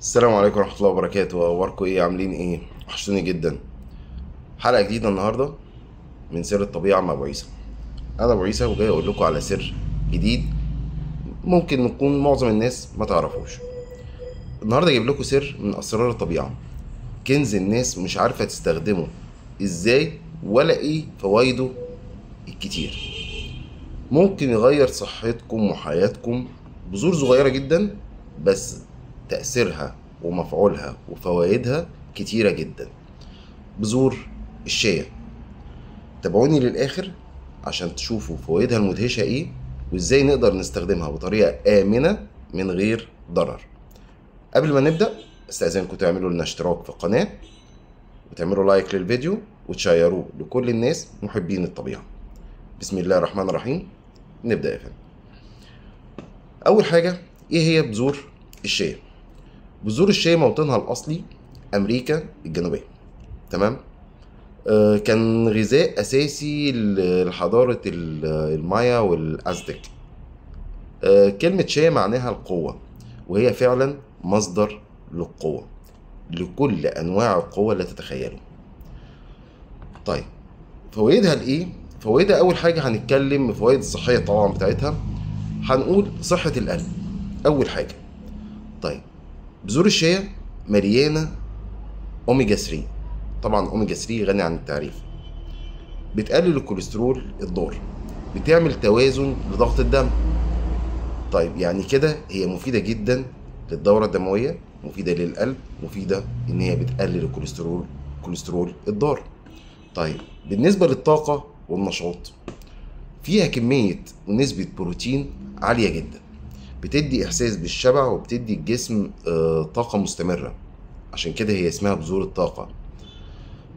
السلام عليكم ورحمة الله وبركاته. أخباركم إيه؟ عاملين إيه؟ وحشتوني جدا. حلقة جديدة النهاردة من سر الطبيعة مع أبو عيسى. أنا أبو عيسى وجاي أقول لكم على سر جديد ممكن نكون معظم الناس ما تعرفوش. النهاردة جايب لكم سر من أسرار الطبيعة، كنز الناس مش عارفة تستخدمه إزاي ولا إيه فوايده الكتير. ممكن يغير صحتكم وحياتكم. بذور صغيرة جدا بس تأثيرها ومفعولها وفوائدها كتيرة جدا. بذور الشيا. تابعوني للآخر عشان تشوفوا فوائدها المدهشة ايه وازاي نقدر نستخدمها بطريقة آمنة من غير ضرر. قبل ما نبدأ استأذنكم تعملوا لنا اشتراك في القناة وتعملوا لايك للفيديو وتشيروه لكل الناس محبين الطبيعة. بسم الله الرحمن الرحيم. نبدأ يا فندم. أول حاجة ايه هي بذور الشيا؟ بذور الشيا موطنها الأصلي أمريكا الجنوبية. تمام. كان غذاء أساسي لحضارة المايا والأزتك. كلمة شيا معناها القوة، وهي فعلا مصدر للقوة، لكل أنواع القوة اللي تتخيلوا. طيب فوائدها لإيه؟ فوائدها أول حاجة هنتكلم فوائد الصحية طبعا بتاعتها. هنقول صحة القلب أول حاجة. طيب بذور الشيا مليانة أوميجا 3. طبعا أوميجا 3 غني عن التعريف. بتقلل الكوليسترول الضار، بتعمل توازن لضغط الدم. طيب يعني كده هي مفيدة جدا للدورة الدموية، مفيدة للقلب، مفيدة ان هي بتقلل الكوليسترول الضار. طيب بالنسبة للطاقة والنشاط، فيها كمية ونسبة بروتين عالية جدا، بتدي احساس بالشبع وبتدي الجسم طاقة مستمرة. عشان كده هي اسمها بذور الطاقة.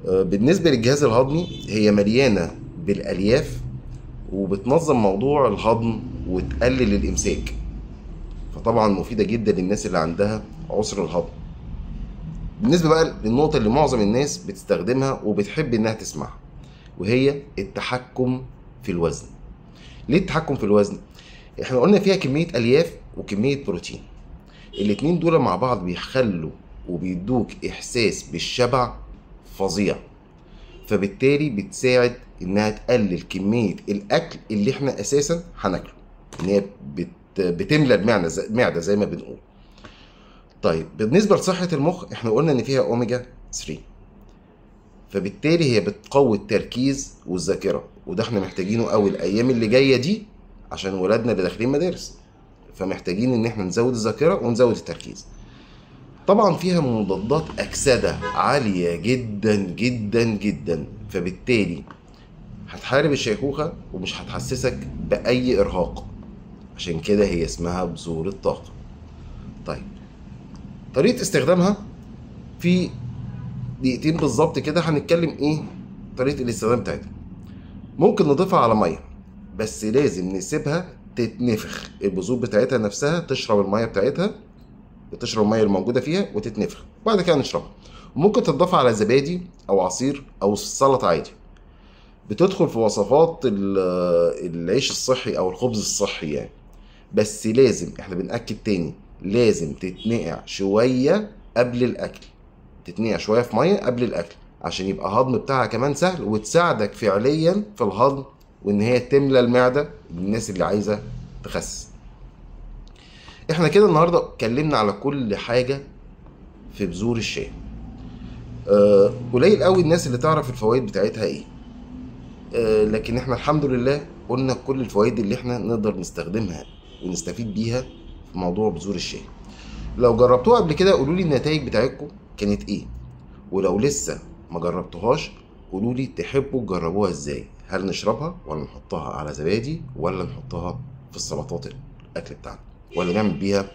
بالنسبة للجهاز الهضمي هي مليانة بالألياف وبتنظم موضوع الهضم وتقلل الإمساك، فطبعا مفيدة جدا للناس اللي عندها عسر الهضم. بالنسبة بقى للنقطة اللي معظم الناس بتستخدمها وبتحب إنها تسمعها، وهي التحكم في الوزن. ليه التحكم في الوزن؟ احنا قلنا فيها كمية ألياف وكمية بروتين، الاتنين دول مع بعض بيخلوا وبيدوك إحساس بالشبع فظيع، فبالتالي بتساعد انها تقلل كمية الاكل اللي احنا اساسا هناكله، ان هي بتملى المعدة زي ما بنقول. طيب بالنسبة لصحة المخ احنا قلنا ان فيها اوميجا 3، فبالتالي هي بتقوي التركيز والذاكرة، وده احنا محتاجينه قوي الايام اللي جاية دي عشان ولادنا اللي داخلين مدارس، فمحتاجين ان احنا نزود الذاكرة ونزود التركيز. طبعا فيها مضادات أكسدة عالية جدا جدا جدا، فبالتالي هتحارب الشيخوخة ومش هتحسسك بأي إرهاق. عشان كده هي اسمها بذور الطاقة. طيب طريقة استخدامها في دقيقتين بالظبط كده هنتكلم ايه طريقة الاستخدام بتاعتها. ممكن نضيفها على مية، بس لازم نسيبها تتنفخ. البذور بتاعتها نفسها تشرب المية بتاعتها، تشرب الميه الموجوده فيها وتتنفخ، وبعد كده نشربها. وممكن تضاف على زبادي او عصير او سلطه عادي. بتدخل في وصفات العيش الصحي او الخبز الصحي يعني. بس لازم احنا بنأكد تاني، لازم تتنقع شويه قبل الاكل، تتنقع شويه في ميه قبل الاكل عشان يبقى الهضم بتاعها كمان سهل وتساعدك فعليا في الهضم، وان هي تملى المعده للناس اللي عايزه تخسس. احنا كده النهارده اتكلمنا على كل حاجه في بذور الشيا. قليل قوي الناس اللي تعرف الفوائد بتاعتها ايه. لكن احنا الحمد لله قلنا كل الفوائد اللي احنا نقدر نستخدمها ونستفيد بيها في موضوع بذور الشيا. لو جربتوها قبل كده قولوا لي النتائج بتاعتكم كانت ايه، ولو لسه ما جربتوهاش قولوا لي تحبوا تجربوها ازاي. هل نشربها ولا نحطها على زبادي ولا نحطها في السلطات الاكل بتاعنا ولا نعمل بيها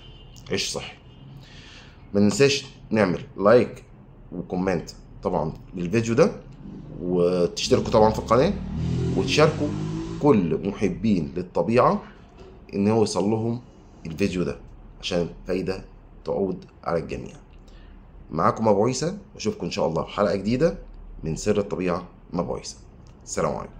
عيش صحي؟ ما ننساش نعمل لايك وكومنت طبعا للفيديو ده، وتشتركوا طبعا في القناة، وتشاركوا كل محبين للطبيعة ان هو يوصل لهم الفيديو ده عشان فايدة تعود على الجميع. معاكم ابو عيسى، واشوفكم ان شاء الله في حلقة جديدة من سر الطبيعة مع ابو عيسى. السلام عليكم.